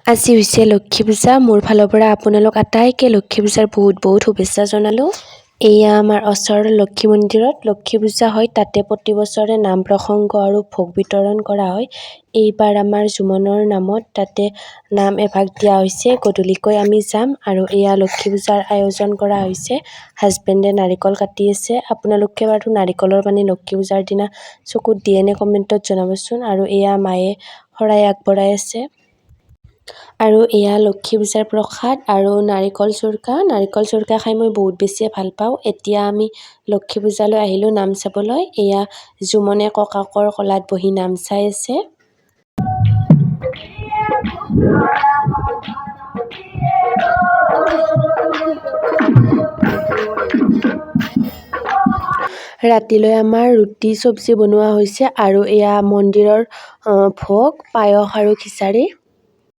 আজি হৈছে লক্ষী পূজা। মোৰ ফালৰ পৰা আপোনালোক আটাইকে লক্ষী পূজাৰ বহুত শুভেচ্ছা জনালোঁ। এয়া আমাৰ ওচৰৰ লক্ষী মন্দিৰত লক্ষী পূজা হয়। তাতে প্ৰতি বছৰে নাম প্ৰসংগ আৰু ভোগ বিতৰণ কৰা হয়। এইবাৰ আমাৰ জুমনৰ নামত তাতে নাম এভাগ দিয়া হৈছে। গধূলিকৈ আমি যাম আৰু এয়া লক্ষী পূজাৰ আয়োজন কৰা হৈছে। হাজবেণ্ডে নাৰিকল কাটি আছে। আপোনালোকে বাৰু নাৰিকলৰ পানী লক্ষী পূজাৰ দিনা চকুত দিয়ে নে কমেণ্টত জনাবচোন। আৰু এয়া মায়ে শৰাই আগবঢ়াই আছে। আৰু এয়া লক্ষী পূজাৰ প্ৰসাদ আৰু নাৰিকল চুৰকা খাই মই বহুত বেছিয়ে ভাল পাওঁ। এতিয়া আমি লক্ষী পূজালৈ আহিলোঁ নাম চাবলৈ। এয়া জুমনে ককাকৰ কোলাত বহি নাম চাই আছে। ৰাতিলৈ আমাৰ ৰুটি চব্জি বনোৱা হৈছে আৰু এয়া মন্দিৰৰ ভোগ পায়স আৰু খিচাৰী।